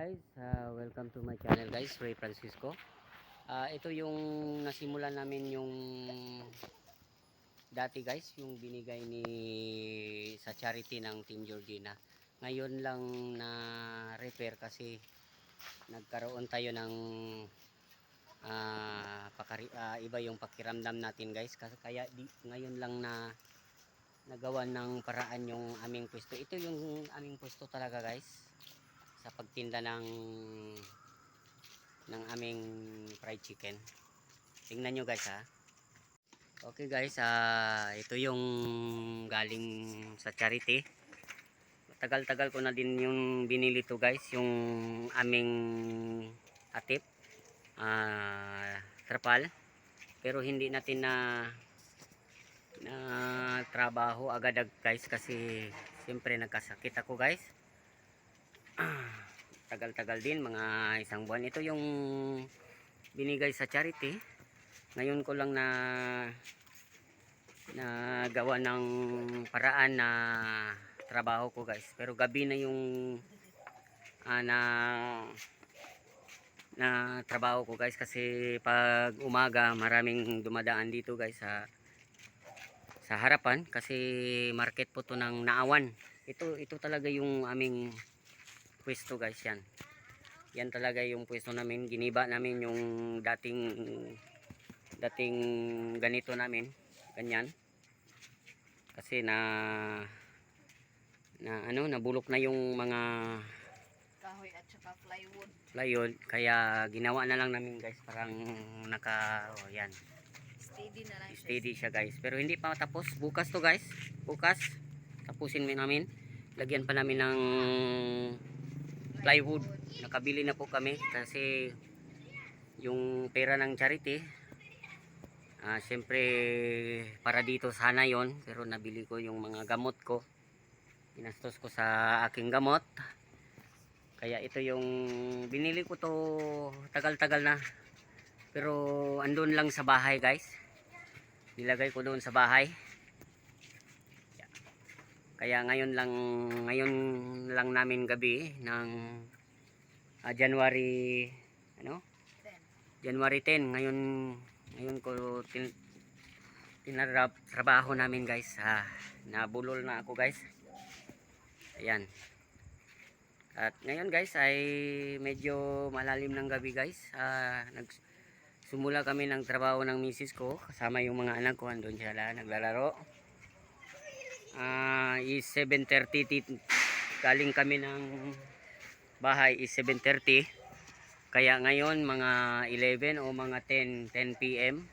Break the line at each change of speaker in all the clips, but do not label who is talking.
guys, welcome to my channel guys, Ray Francisco. Ito yung nasimulan namin yung dati guys, yung binigay ni sa charity ng Team Georgina. Ngayon lang na repair kasi nagkaroon tayo ng iba yung pakiramdam natin guys. Kaya ngayon lang na nagawa ng paraan yung aming pwesto. Ito yung aming pwesto talaga guys, sa pagtinda ng aming fried chicken. Tingnan nyo guys ha. Okay guys, ito yung galing sa charity. Tagal-tagal ko na din yung binili to guys, yung aming atip, trapal. Pero hindi natin na trabaho agad guys, kasi siyempre nagkasakit ako guys. Tagal-tagal din, mga isang buwan. Ito yung binigay sa charity. Ngayon ko lang na gawa ng paraan na trabaho ko guys. Pero gabi na yung na trabaho ko guys, kasi pag umaga maraming dumadaan dito guys sa harapan, kasi market po to ng Naawan. Ito talaga yung aming pwesto guys. Yan talaga yung pwesto namin. Giniba namin yung dating ganito namin, ganyan, kasi nabulok na yung mga
kahoy at saka
plywood, kaya ginawa na lang namin guys, parang yan,
steady na lang
steady siya guys. Pero hindi pa tapos, bukas to guys, bukas tapusin namin, lagyan pa namin ng plywood. Nakabili na po kami kasi yung pera ng charity, siyempre para dito sana yon, pero nabili ko yung mga gamot ko, ginastos ko sa aking gamot. Kaya ito yung binili ko to, tagal-tagal na, pero andun lang sa bahay guys, nilagay ko doon sa bahay. Kaya ngayon lang namin gabi ng January January 10, ngayon ko trabaho namin guys. Nabulol na ako guys. Ayan. At ngayon guys ay medyo malalim ng gabi guys. Nagsumula kami ng trabaho ng misis ko, kasama yung mga anak ko, andun sila naglalaro. Is 7:30, galing kami ng bahay is 7:30. Kaya ngayon mga 11 o mga 10 PM.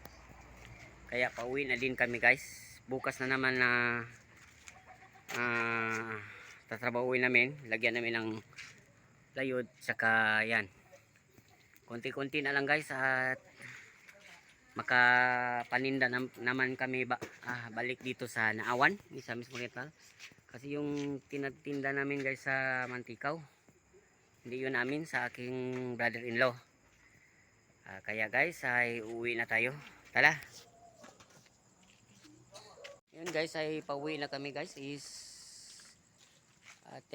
Kaya pauwi na din kami guys. Bukas na naman na tatrabahuin namin. Lagyan namin ng plywood, saka yan. Konti-konti na lang guys, at makapaninda naman kami balik dito sa Naawan, sa mismo Rizal. Kasi yung tinatinda namin guys sa Mantikaw, hindi yun namin, sa aking brother-in-law. Kaya guys ay uuwi na tayo. Tala. Yun guys, ay pauwi na kami guys. Is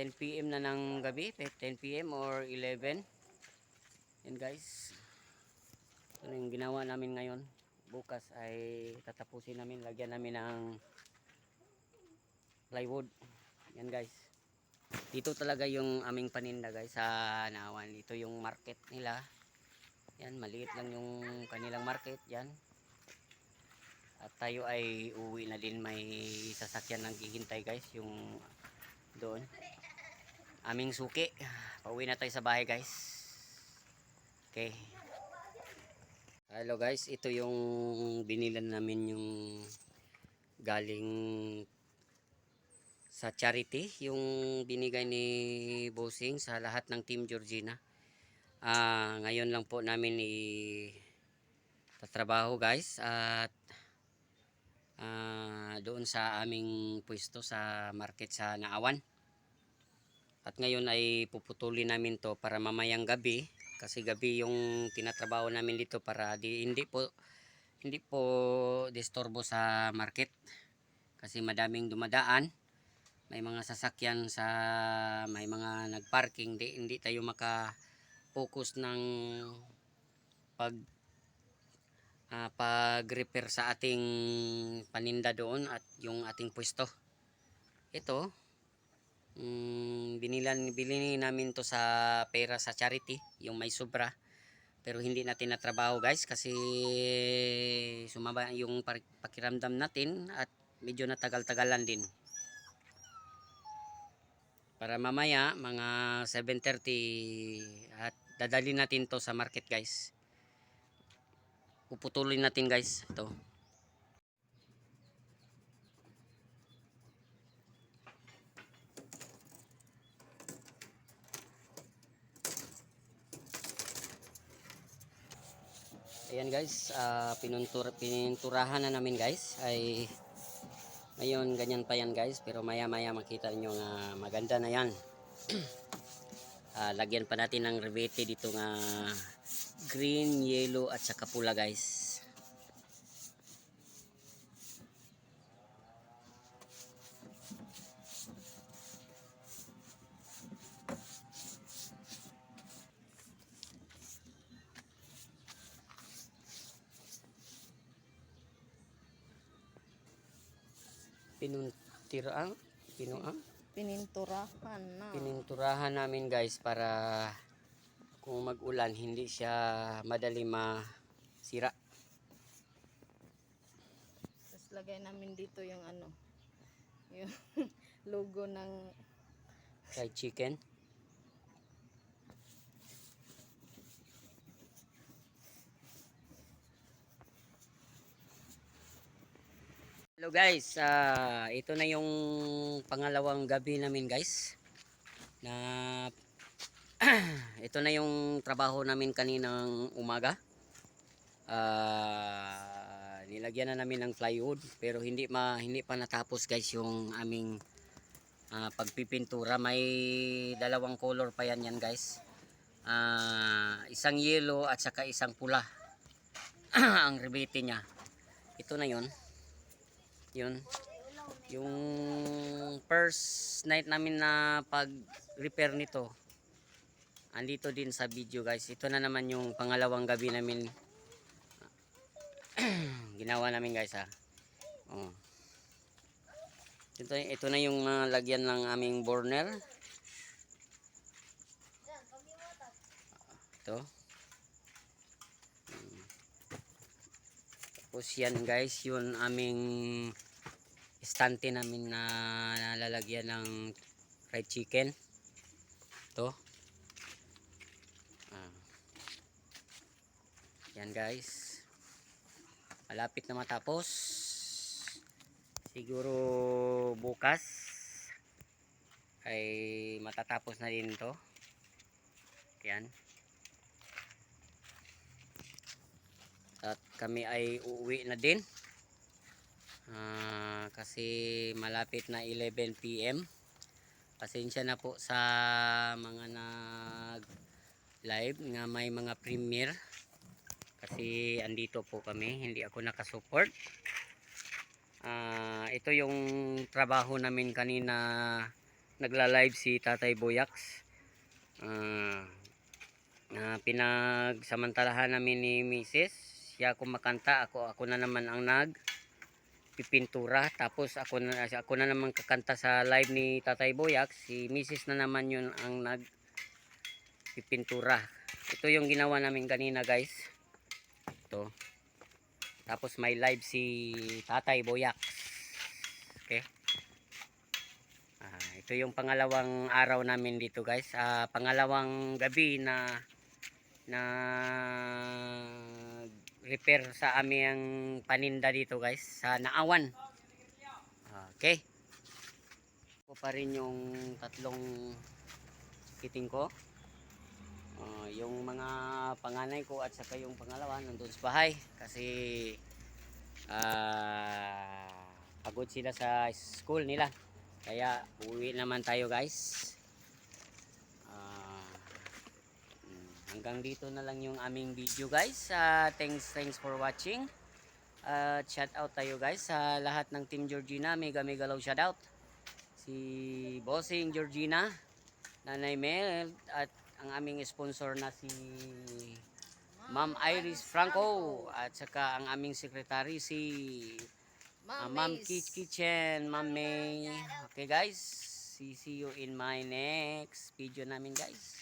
10 PM na ng gabi, 10 PM or 11. Yun guys, ito yung ginawa namin ngayon. Bukas ay tatapusin namin, lagyan namin ng plywood. Yan guys, dito talaga yung aming paninda guys sa Naawan. Ito yung market nila. Yan, maliit lang yung kanilang market. Yan. At tayo ay uwi na din, may sasakyan nang hihintay guys, yung doon aming suki. Pauwi na tayo sa bahay guys. Okay. Hello guys, ito yung binilan namin, yung galing sa charity, yung binigay ni Bossing sa lahat ng Team Georgina. Ngayon lang po namin tatrabaho guys, at doon sa aming pwesto sa market sa Naawan. At ngayon ay puputulin namin to para mamayang gabi, kasi gabi yung tinatrabaho namin dito, para hindi po disturbo sa market, kasi madaming dumadaan, may mga sasakyan may mga nagparking, hindi tayo focus ng pag pag-repair sa ating paninda doon at yung ating pwesto. Ito, binili namin to sa pera sa charity, yung may sobra. Pero hindi natin natrabaho guys kasi sumaba yung pakiramdam natin at medyo natagal-tagalan din. Para mamaya mga 7:30 at dadalhin natin to sa market guys. Puputulin natin guys ito. Ayan guys, pininturahan na namin guys. Ay ngayon ganyan pa yan guys, pero maya maya makita niyo nga maganda na yan. Lagyan pa natin ng rebete dito nga green, yellow at saka pula guys. Pininturahan namin guys para kung mag-ulan hindi siya madali masira.
Tapos lagay namin dito yung ano, yung logo ng
Fried chicken. Hello guys, ito na yung pangalawang gabi namin guys. Na ito na yung trabaho namin kaninang umaga. Nilagyan na namin ng plywood pero hindi pa natapos guys yung aming pagpipintura. May dalawang color pa yan guys. Isang yellow at saka isang pula. Ang rebete niya. Ito na yun. Yung first night namin na pag-repair nito andito din sa video guys. Ito na naman yung pangalawang gabi namin ginawa namin guys oh. Ito na yung lagyan ng aming burner. Ito. Tapos yan guys, yun aming estante namin na nalalagyan ng fried chicken. Ito. Yan guys. Malapit na matapos. Siguro bukas ay matatapos na din to. Yan. At kami ay uuwi na din kasi malapit na 11 PM. Pasensya na po sa mga nag live nga may mga premiere kasi andito po kami, hindi ako nakasupport. Ito yung trabaho namin kanina, nagla-live si Tatay Boyax. Pinagsamantalahan namin ni Mrs. Siya kumakanta, ako na naman ang nagpipintura. Tapos ako na naman kakanta sa live ni Tatay Boyax. Si Mrs. na naman yun ang nagpipintura. Ito yung ginawa namin kanina guys. Ito. Tapos may live si Tatay Boyax. Okay. Ito yung araw namin dito guys. Pangalawang gabi na repair sa aming paninda dito guys sa Naawan. Okay. Ito pa rin yung tatlong kiting ko. Yung mga panganay ko at saka yung pangalawa nandun sa bahay kasi pagod sila sa school nila. Kaya uwi naman tayo guys. Hanggang dito na lang yung aming video guys. Thanks for watching. Shout out tayo guys sa lahat ng Team Georgina. Mega love shout out. Si Bossing Georgina, Nanay Mel at ang aming sponsor na si Ma'am Iris Franco at saka ang aming secretary si Ma'am
Mays.
Kitchen, Ma'am May. Okay guys, see you in my next video namin guys.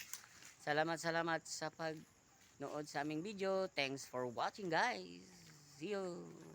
Salamat sa pagnood sa aming video. Thanks for watching guys. See you.